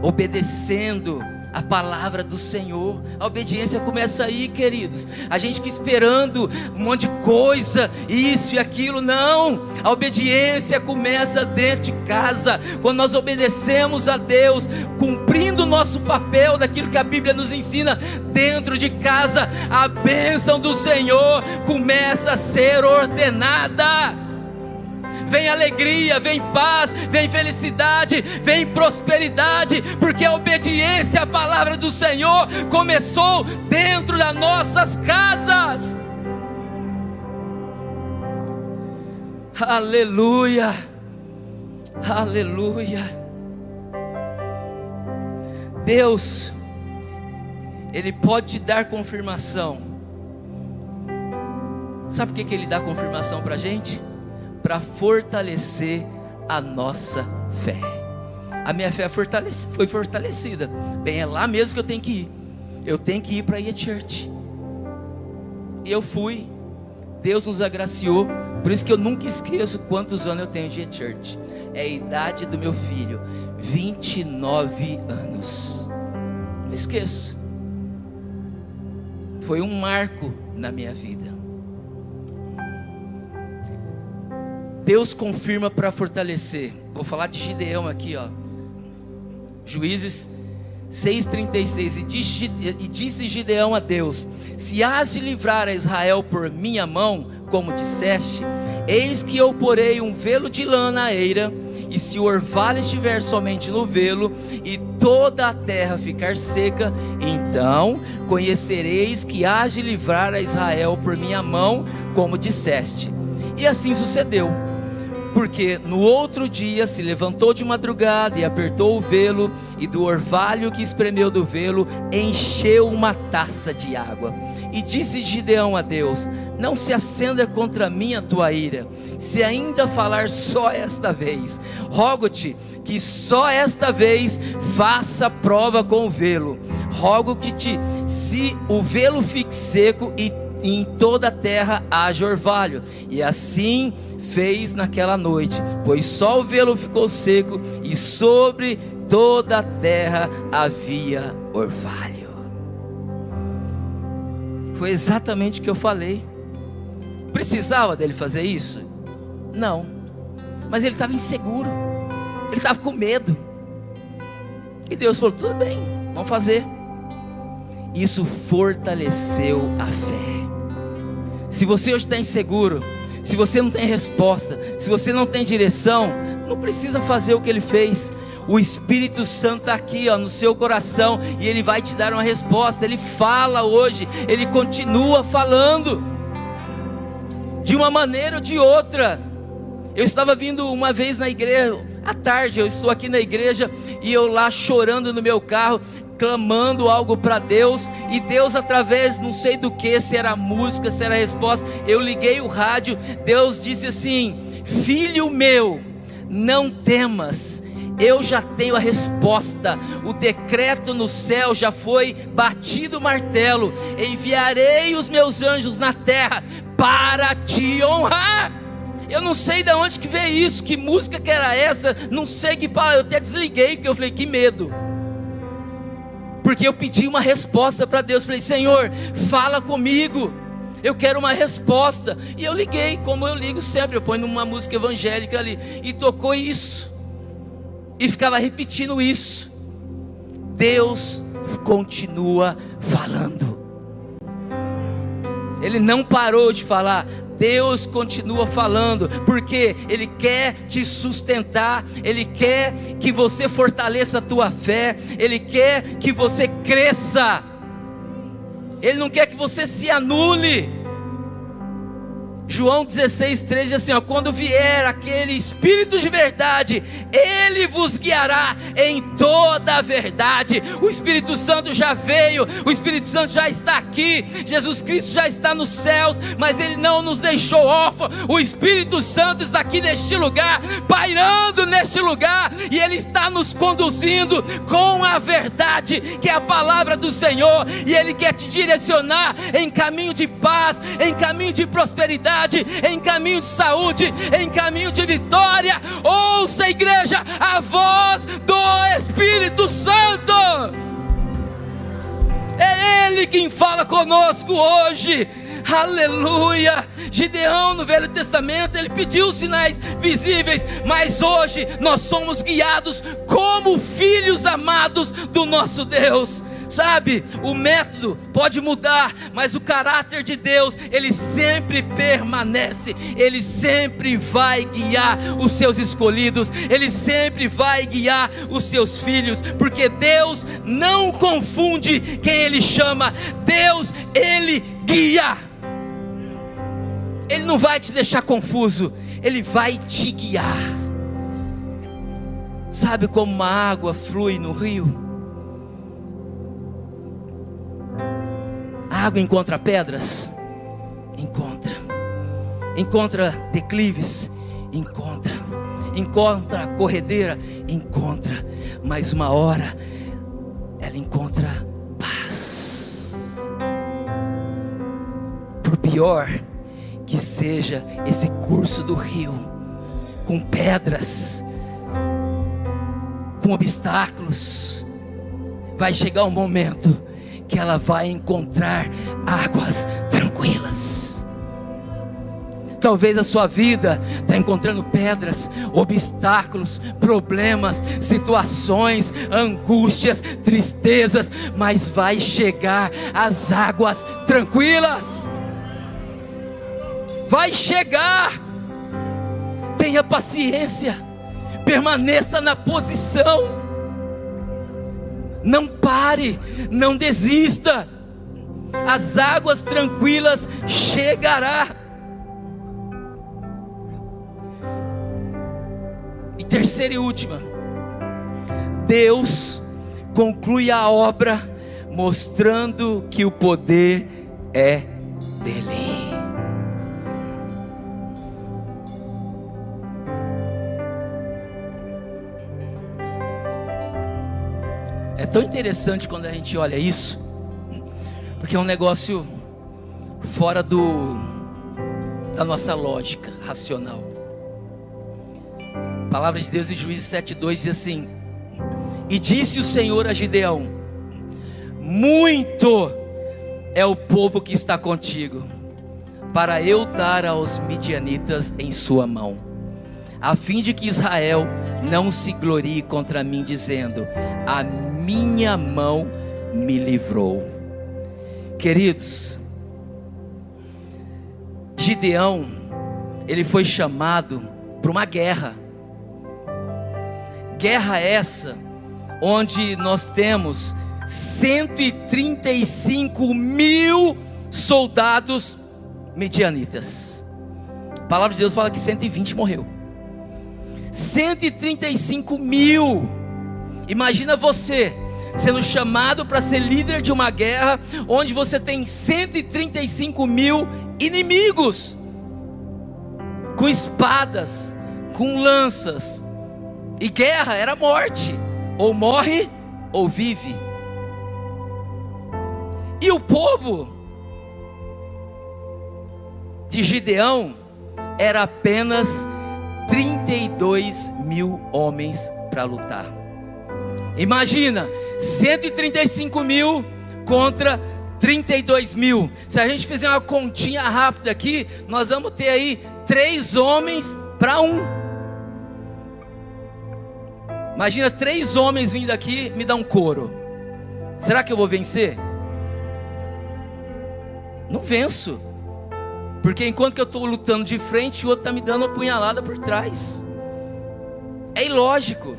obedecendo a palavra do Senhor. A obediência começa aí, queridos. A gente fica esperando um monte de coisa, isso e aquilo. Não, a obediência começa dentro de casa. Quando nós obedecemos a Deus, cumprindo o nosso papel daquilo que a Bíblia nos ensina dentro de casa, a bênção do Senhor começa a ser ordenada. Vem alegria, vem paz, vem felicidade, vem prosperidade, porque a obediência à palavra do Senhor começou dentro das nossas casas. Aleluia, aleluia. Deus, Ele pode te dar confirmação. Sabe por que Ele dá confirmação para a gente? Para fortalecer a nossa fé. A minha fé foi fortalecida. Bem, é lá mesmo que eu tenho que ir. Eu tenho que ir para a Church. E eu fui. Deus nos agraciou. Por isso que eu nunca esqueço quantos anos eu tenho de Church. É a idade do meu filho, 29 anos. Não esqueço. Foi um marco na minha vida. Deus confirma para fortalecer. Vou falar de Gideão aqui, ó. Juízes 6:36. E disse Gideão a Deus: se has de livrar a Israel por minha mão, como disseste, eis que eu porei um velo de lã na eira, e se o orvalho estiver somente no velo, e toda a terra ficar seca, então conhecereis que has de livrar a Israel por minha mão, como disseste. E assim sucedeu. Porque no outro dia se levantou de madrugada e apertou o velo, e do orvalho que espremeu do velo encheu uma taça de água. E disse Gideão a Deus: não se acenda contra mim a tua ira, se ainda falar só esta vez. Rogo-te que só esta vez faça prova com o velo. Rogo que se o velo fique seco e em toda a terra haja orvalho. E assim fez naquela noite, pois só o velo ficou seco, e sobre toda a terra havia orvalho. Foi exatamente o que eu falei. Precisava dele fazer isso? Não. Mas ele estava inseguro, ele estava com medo. E Deus falou: tudo bem, vamos fazer. Isso fortaleceu a fé. Se você hoje está inseguro, se você não tem resposta, se você não tem direção, não precisa fazer o que ele fez. O Espírito Santo está aqui, ó, no seu coração, e ele vai te dar uma resposta. Ele fala hoje, ele continua falando, de uma maneira ou de outra. Eu estava vindo uma vez na igreja, à tarde, eu estou aqui na igreja, e eu lá chorando no meu carro, clamando algo para Deus, e Deus, através não sei do que, se era música, se era resposta, eu liguei o rádio. Deus disse assim: filho meu, não temas, eu já tenho a resposta, o decreto no céu já foi batido o martelo, enviarei os meus anjos na terra para te honrar. Eu não sei de onde que veio isso, que música que era essa, não sei que palavra, eu até desliguei, porque eu falei: que medo. Porque eu pedi uma resposta para Deus. Falei: Senhor, fala comigo, eu quero uma resposta. E eu liguei, como eu ligo sempre, eu ponho uma música evangélica ali, e tocou isso, e ficava repetindo isso. Deus continua falando. Ele não parou de falar. Deus continua falando, porque Ele quer te sustentar, Ele quer que você fortaleça a tua fé, Ele quer que você cresça, Ele não quer que você se anule. João 16:3 diz assim, ó: quando vier aquele Espírito de verdade, Ele vos guiará em toda a verdade. O Espírito Santo já veio, o Espírito Santo já está aqui, Jesus Cristo já está nos céus, mas Ele não nos deixou órfãos. O Espírito Santo está aqui neste lugar, pairando neste lugar, e Ele está nos conduzindo com a verdade, que é a palavra do Senhor, e Ele quer te direcionar em caminho de paz, em caminho de prosperidade, em caminho de saúde, em caminho de vitória. Ouça, igreja, a voz do Espírito Santo. É Ele quem fala conosco hoje. Aleluia. Gideão, no Velho Testamento, ele pediu sinais visíveis, mas hoje nós somos guiados como filhos amados do nosso Deus. Sabe, o método pode mudar, mas o caráter de Deus, Ele sempre permanece. Ele sempre vai guiar os seus escolhidos, Ele sempre vai guiar os seus filhos, porque Deus não confunde quem Ele chama. Deus, Ele guia. Ele não vai te deixar confuso, Ele vai te guiar. Sabe como uma água flui no rio? água encontra pedras? Encontra. Encontra declives? Encontra. Encontra corredeira? Encontra. Mas uma hora ela encontra paz. Por pior que seja esse curso do rio, com pedras, com obstáculos, vai chegar um momento que ela vai encontrar águas tranquilas. Talvez a sua vida está encontrando pedras, obstáculos, problemas, situações, angústias, tristezas, mas vai chegar as águas tranquilas. Vai chegar. Tenha paciência, permaneça na posição, não pare, não desista. As águas tranquilas chegará. E terceira e última, Deus conclui a obra mostrando que o poder é dele. É tão interessante quando a gente olha isso, porque é um negócio fora da nossa lógica racional. A palavra de Deus em Juízes 7:2 diz assim: e disse o Senhor a Gideão: muito é o povo que está contigo, para eu dar aos midianitas em sua mão, a fim de que Israel não se glorie contra mim, dizendo: a minha mão me livrou. Queridos, Gideão, ele foi chamado para uma guerra. Guerra essa, onde nós temos 135 mil soldados midianitas. A palavra de Deus fala que 120 morreu. 135 mil. Imagina você sendo chamado para ser líder de uma guerra, onde você tem 135 mil inimigos, com espadas, com lanças. E guerra era morte, ou morre ou vive. E o povo de Gideão era apenas 32 mil homens para lutar. Imagina, 135 mil contra 32 mil. Se a gente fizer uma continha rápida aqui, nós vamos ter aí 3 homens para 1. Imagina 3 homens vindo aqui, me dá um couro. Será que eu vou vencer? Não venço. Porque enquanto que eu estou lutando de frente, o outro está me dando uma punhalada por trás. É ilógico.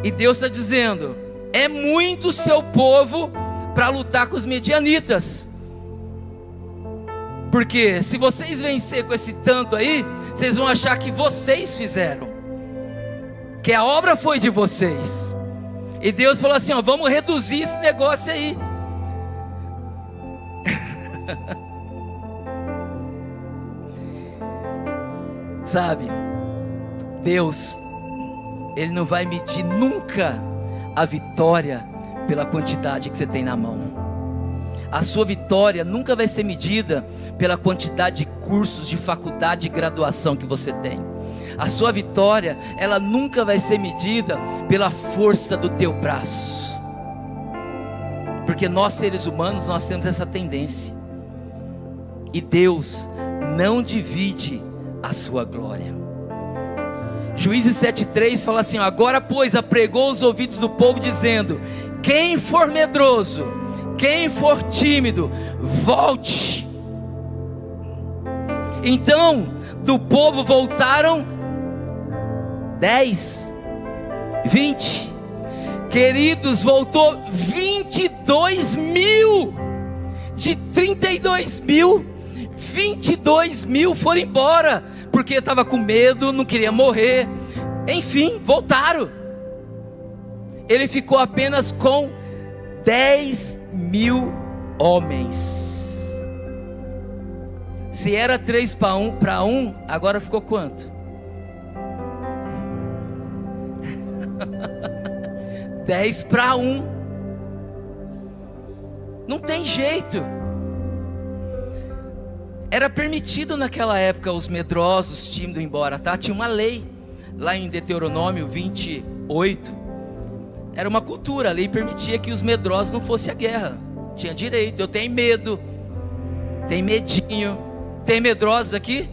E Deus está dizendo: é muito o seu povo para lutar com os medianitas. Porque se vocês vencer com esse tanto aí, vocês vão achar que vocês fizeram, que a obra foi de vocês. E Deus falou assim: ó, vamos reduzir esse negócio aí. Sabe, Deus, Ele não vai medir nunca a vitória pela quantidade que você tem na mão. A sua vitória nunca vai ser medida pela quantidade de cursos de faculdade e graduação que você tem. A sua vitória, ela nunca vai ser medida pela força do teu braço. Porque nós seres humanos, nós temos essa tendência. E Deus não divide a sua glória. Juízes 7:3 fala assim: agora pois apregou os ouvidos do povo, dizendo: quem for medroso, quem for tímido, volte. Então do povo voltaram 10, 20. Queridos, voltou 22 mil. De 32 mil, 22 mil foram embora, porque estava com medo, não queria morrer. Enfim, voltaram. Ele ficou apenas com 10 mil homens. Se era 3 para 1, agora ficou quanto? 10 para 1. Não tem jeito. Era permitido naquela época os medrosos, tímidos ir embora, tá? Tinha uma lei lá em Deuteronômio 28. Era uma cultura, a lei permitia que os medrosos não fossem à guerra. Tinha direito. Eu tenho medo, tem medinho. Tem medrosos aqui?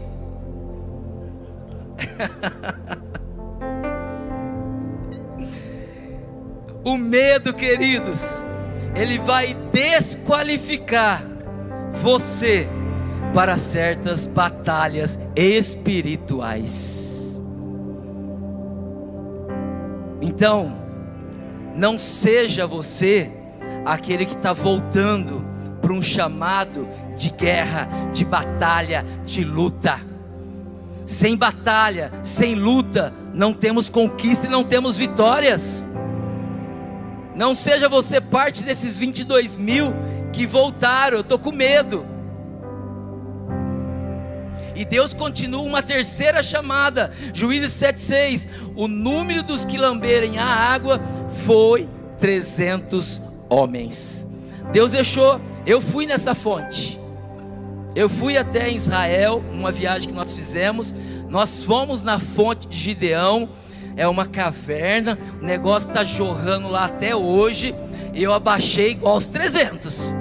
O medo, queridos, ele vai desqualificar você para certas batalhas espirituais. Então, não seja você aquele que está voltando para um chamado de guerra, de batalha, de luta. Sem batalha, sem luta, não temos conquista e não temos vitórias. Não seja você parte desses 22 mil que voltaram. Eu estou com medo. E Deus continua uma terceira chamada. Juízes 7:6. O número dos que lamberem a água foi 300 homens. Deus deixou. Eu fui nessa fonte. Eu fui até Israel, numa viagem que nós fizemos. Nós fomos na fonte de Gideão. É uma caverna. O negócio está jorrando lá até hoje. E eu abaixei igual aos 300.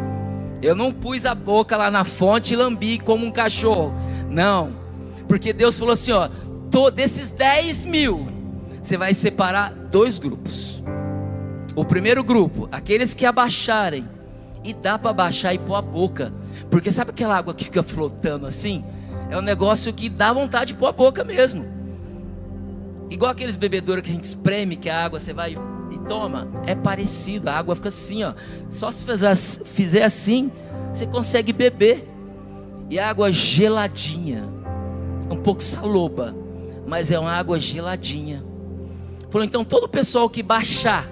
Eu não pus a boca lá na fonte e lambi como um cachorro. Não, porque Deus falou assim, ó, desses 10 mil, você vai separar 2 grupos. O primeiro grupo, aqueles que abaixarem, e dá para abaixar e pôr a boca, porque sabe aquela água que fica flotando assim? É um negócio que dá vontade de pôr a boca mesmo. Igual aqueles bebedouros que a gente espreme, que a água você vai e toma. É parecido, a água fica assim, ó. Só se fizer assim, você consegue beber. E água geladinha, um pouco saloba, mas é uma água geladinha. Falou, então todo o pessoal que baixar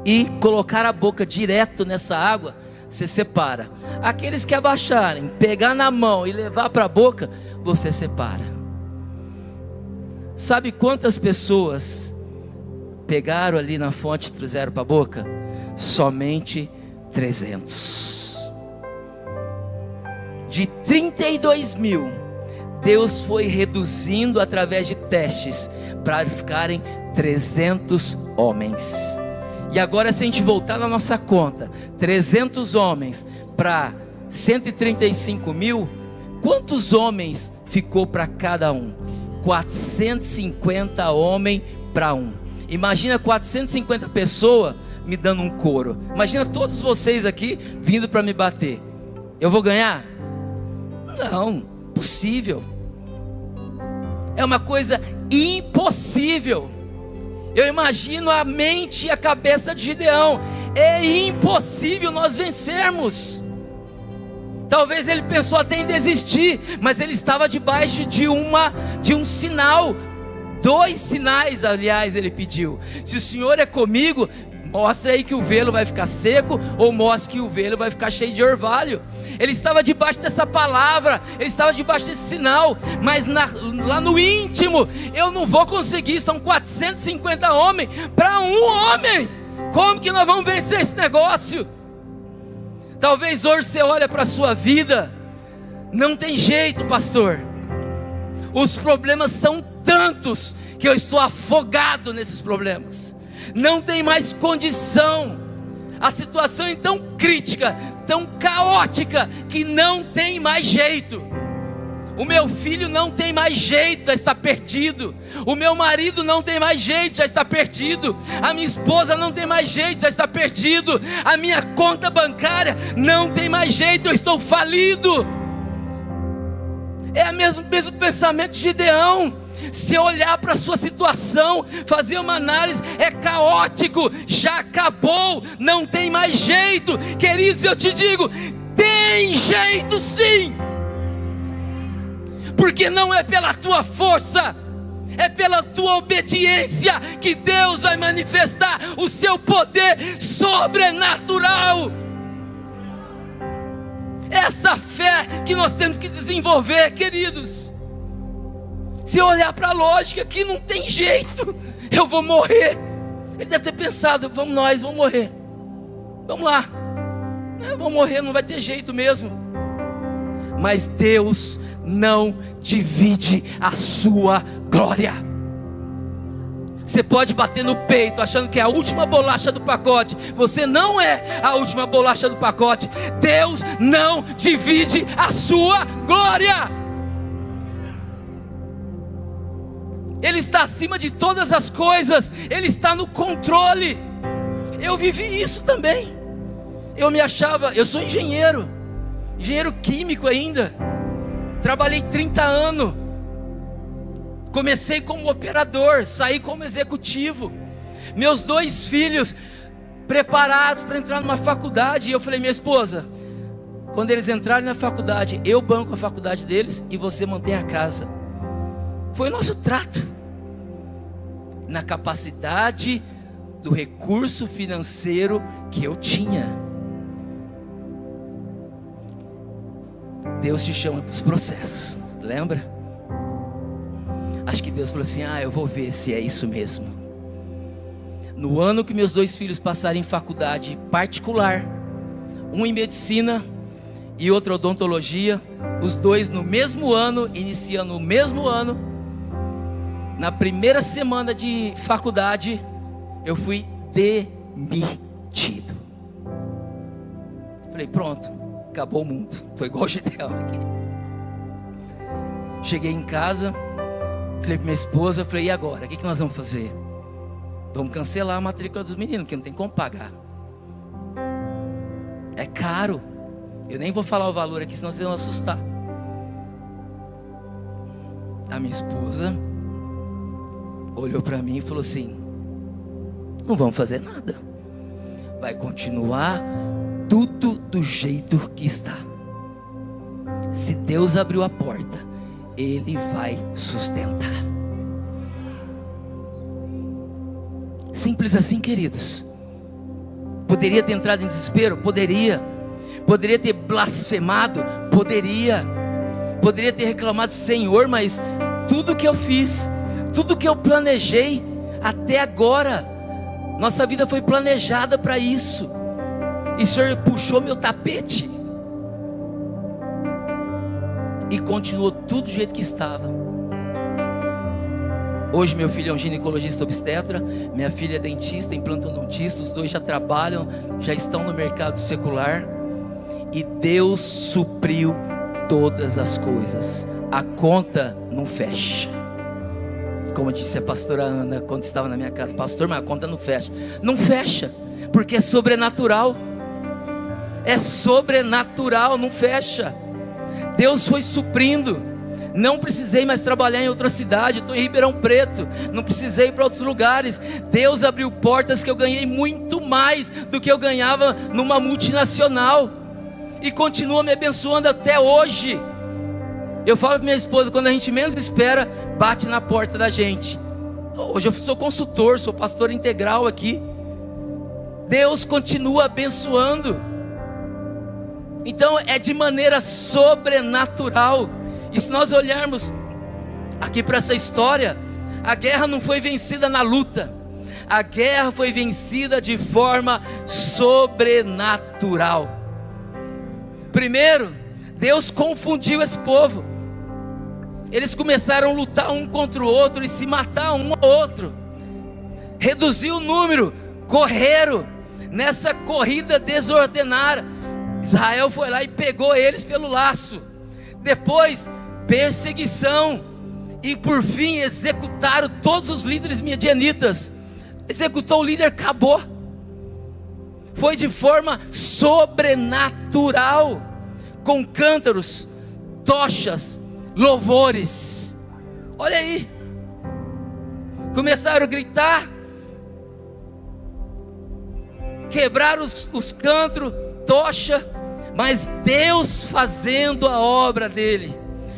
e colocar a boca direto nessa água, você separa. Aqueles que abaixarem, pegar na mão e levar para a boca, você separa. Sabe quantas pessoas pegaram ali na fonte e trouxeram para a boca? Somente 300. De 32 mil, Deus foi reduzindo através de testes para ficarem 300 homens. E agora, se a gente voltar na nossa conta, 300 homens para 135 mil, quantos homens ficou para cada um? 450 homens para um. Imagina 450 pessoas me dando um coro. Imagina todos vocês aqui vindo para me bater. Eu vou ganhar? Não, possível. É uma coisa impossível. Eu imagino a mente e a cabeça de Gideão. É impossível nós vencermos. Talvez ele pensou até em desistir, mas ele estava debaixo de um sinal. 2 sinais, aliás, ele pediu. Se o Senhor é comigo, mostra aí que o velo vai ficar seco, ou mostra que o velo vai ficar cheio de orvalho. Ele estava debaixo dessa palavra, ele estava debaixo desse sinal, mas lá no íntimo, eu não vou conseguir, são 450 homens para um homem. Como que nós vamos vencer esse negócio? Talvez hoje você olha para a sua vida, não tem jeito, pastor. Os problemas são tantos que eu estou afogado nesses problemas. Não tem mais condição. A situação é tão crítica, tão caótica, que não tem mais jeito. O meu filho não tem mais jeito, já está perdido. O meu marido não tem mais jeito, já está perdido. A minha esposa não tem mais jeito, já está perdido. A minha conta bancária não tem mais jeito, eu estou falido. É o mesmo pensamento de Gideão. Se olhar para a sua situação, fazer uma análise, é caótico, já acabou, não tem mais jeito. Queridos, eu te digo, tem jeito sim. Porque não é pela tua força, é pela tua obediência que Deus vai manifestar o seu poder sobrenatural. Essa fé que nós temos que desenvolver, queridos. Se eu olhar para a lógica que não tem jeito, eu vou morrer. Ele deve ter pensado, vamos morrer. Vamos lá, vamos morrer, não vai ter jeito mesmo. Mas Deus não divide a sua glória. Você pode bater no peito achando que é a última bolacha do pacote. Você não é a última bolacha do pacote. Deus não divide a sua glória. Ele está acima de todas as coisas. Ele está no controle. Eu vivi isso também. Eu sou engenheiro químico ainda. Trabalhei 30 anos. Comecei como operador, saí como executivo. Meus 2 filhos preparados para entrar numa faculdade. E eu falei, minha esposa, quando eles entrarem na faculdade, eu banco a faculdade deles e você mantém a casa. Foi o nosso trato. Na capacidade do recurso financeiro que eu tinha. Deus te chama para os processos, lembra? Acho que Deus falou assim, eu vou ver se é isso mesmo. No ano que meus 2 filhos passaram em faculdade particular, um em medicina e outro odontologia, os 2 no mesmo ano, iniciando o mesmo ano, na primeira semana de faculdade, eu fui demitido. Falei, pronto, acabou o mundo. Foi igual o Gideão aqui. Cheguei em casa, falei para minha esposa, falei, e agora? O que nós vamos fazer? Vamos cancelar a matrícula dos meninos, porque não tem como pagar. É caro. Eu nem vou falar o valor aqui, senão vocês vão assustar. A minha esposa olhou para mim e falou assim, não vamos fazer nada. Vai continuar tudo do jeito que está. Se Deus abriu a porta, Ele vai sustentar. Simples assim, queridos. Poderia ter entrado em desespero? Poderia. Poderia ter blasfemado? Poderia. Poderia ter reclamado, Senhor, mas tudo que eu fiz, tudo que eu planejei até agora, nossa vida foi planejada para isso, e o Senhor puxou meu tapete e continuou tudo do jeito que estava. Hoje meu filho é um ginecologista obstetra, minha filha é dentista, implantodontista. Os 2 já trabalham, já estão no mercado secular. E Deus supriu todas as coisas. A conta não fecha. Como disse a pastora Ana quando estava na minha casa, pastor, mas a conta não fecha. Não fecha, porque é sobrenatural. É sobrenatural, não fecha. Deus foi suprindo. Não precisei mais trabalhar em outra cidade. Estou em Ribeirão Preto, não precisei ir para outros lugares. Deus abriu portas que eu ganhei muito mais do que eu ganhava numa multinacional, e continua me abençoando até hoje. Eu falo para minha esposa, quando a gente menos espera, bate na porta da gente. Hoje eu sou consultor, sou pastor integral aqui. Deus continua abençoando. Então é de maneira sobrenatural. E se nós olharmos aqui para essa história, a guerra não foi vencida na luta. A guerra foi vencida de forma sobrenatural. Primeiro, Deus confundiu esse povo. Eles começaram a lutar um contra o outro e se matar um ao outro. Reduziu o número, correram nessa corrida desordenada. Israel foi lá e pegou eles pelo laço. Depois, perseguição. E por fim, executaram todos os líderes midianitas. Executou o líder, acabou. Foi de forma sobrenatural, com cântaros, tochas, louvores. Olha aí. Começaram a gritar, quebraram os cântaros, tocha, mas Deus fazendo a obra dele.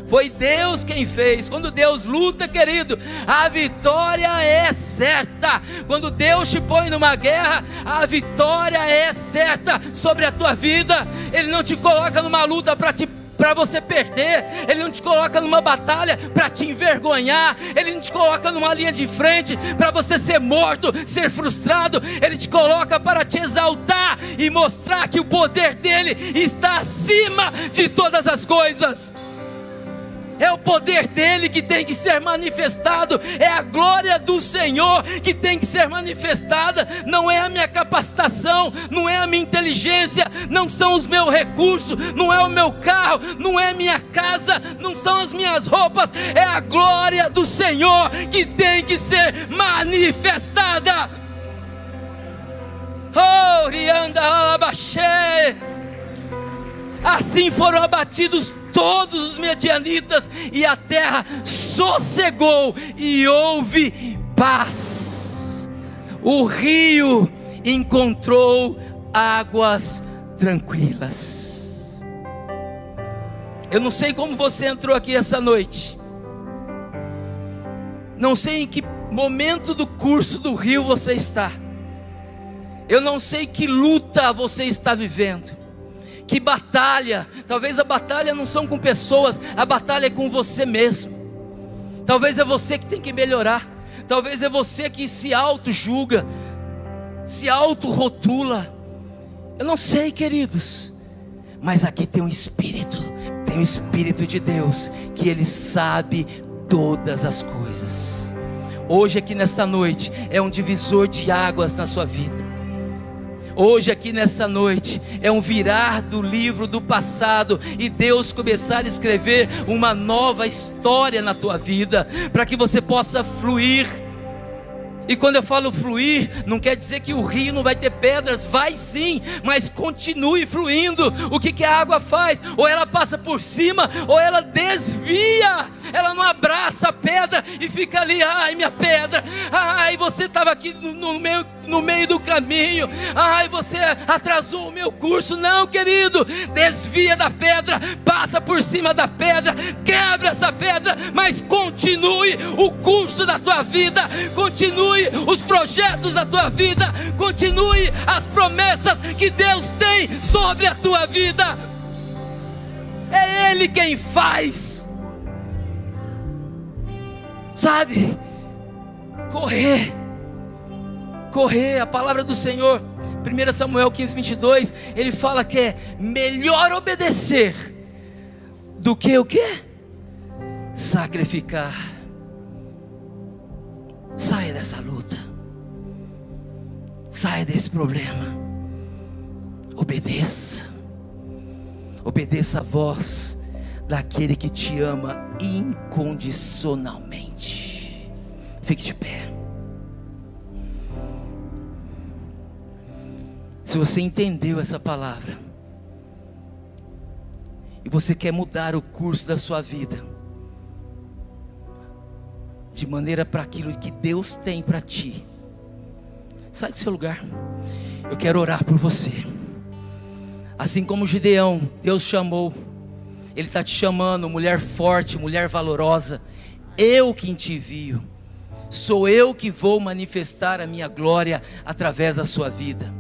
Foi Deus quem fez. Quando Deus luta, querido, a vitória é certa. Quando Deus te põe numa guerra, a vitória é certa sobre a tua vida. Ele não te coloca numa luta para você perder. Ele não te coloca numa batalha para te envergonhar. Ele não te coloca numa linha de frente para você ser morto, ser frustrado. Ele te coloca para te exaltar e mostrar que o poder dele está acima de todas as coisas. É o poder dele que tem que ser manifestado. É a glória do Senhor que tem que ser manifestada. Não é a minha capacitação, não é a minha inteligência, não são os meus recursos, não é o meu carro, não é a minha casa, não são as minhas roupas. É a glória do Senhor que tem que ser manifestada. Oh, rianda alabaxé. Assim foram abatidos todos os medianitas, e a terra sossegou, e houve paz. O rio encontrou águas tranquilas. Eu não sei como você entrou aqui essa noite, não sei em que momento do curso do rio você está, eu não sei que luta você está vivendo, que batalha. Talvez a batalha não são com pessoas, a batalha é com você mesmo. Talvez é você que tem que melhorar. Talvez é você que se auto-julga, se auto-rotula. Eu não sei, queridos, mas aqui tem um Espírito de Deus, que Ele sabe todas as coisas. Hoje aqui nessa noite é um divisor de águas na sua vida. Hoje aqui nessa noite é um virar do livro do passado e Deus começar a escrever uma nova história na tua vida, para que você possa fluir. E quando eu falo fluir, não quer dizer que o rio não vai ter pedras, vai sim, mas continue fluindo. O que a água faz? Ou ela passa por cima, ou ela desvia. Ela não abraça a pedra e fica ali, ai minha pedra, ai você estava aqui no meio do caminho, ai você atrasou o meu curso. Não, querido, desvia da pedra, passa por cima da pedra, quebra essa pedra, mas continue o curso da tua vida, continue os projetos da tua vida, continue as promessas que Deus tem sobre a tua vida. É Ele quem faz. Sabe, correr, a palavra do Senhor, 1 Samuel 15:22, ele fala que é melhor obedecer do que o quê? Sacrificar. Saia dessa luta, saia desse problema, obedeça a voz daquele que te ama incondicionalmente. Fique de pé. Se você entendeu essa palavra e você quer mudar o curso da sua vida de maneira para aquilo que Deus tem para ti, sai do seu lugar. Eu quero orar por você. Assim como Gideão, Deus chamou, Ele está te chamando, mulher forte, mulher valorosa. Eu quem te envio, sou eu que vou manifestar a minha glória através da sua vida.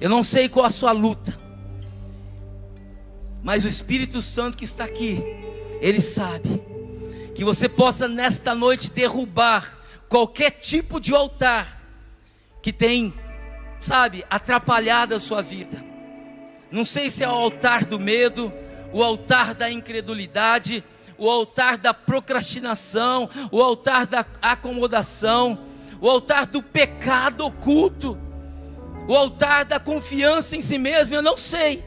Eu não sei qual a sua luta, mas o Espírito Santo que está aqui, Ele sabe. Que você possa nesta noite derrubar qualquer tipo de altar que tem, sabe, atrapalhado a sua vida. Não sei se é o altar do medo, o altar da incredulidade, o altar da procrastinação, o altar da acomodação, o altar do pecado oculto, o altar da confiança em si mesmo. Eu não sei,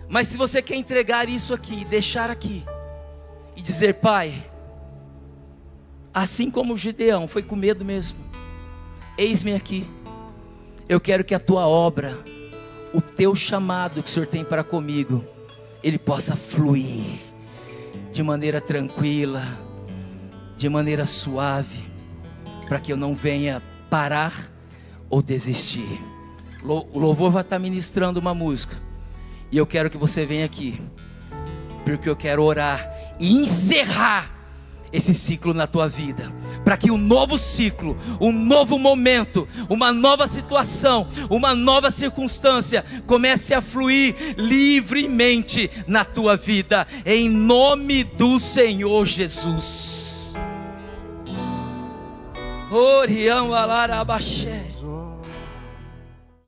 mas se você quer entregar isso aqui, deixar aqui e dizer: Pai, assim como o Gideão foi com medo mesmo, eis-me aqui, eu quero que a tua obra, o teu chamado que o Senhor tem para comigo, ele possa fluir de maneira tranquila, de maneira suave, para que eu não venha parar ou desistir. O louvor vai estar ministrando uma música, e eu quero que você venha aqui, porque eu quero orar e encerrar esse ciclo na tua vida, para que um novo ciclo, um novo momento, uma nova situação, uma nova circunstância comece a fluir livremente na tua vida, em nome do Senhor Jesus. Oriam alarabashé.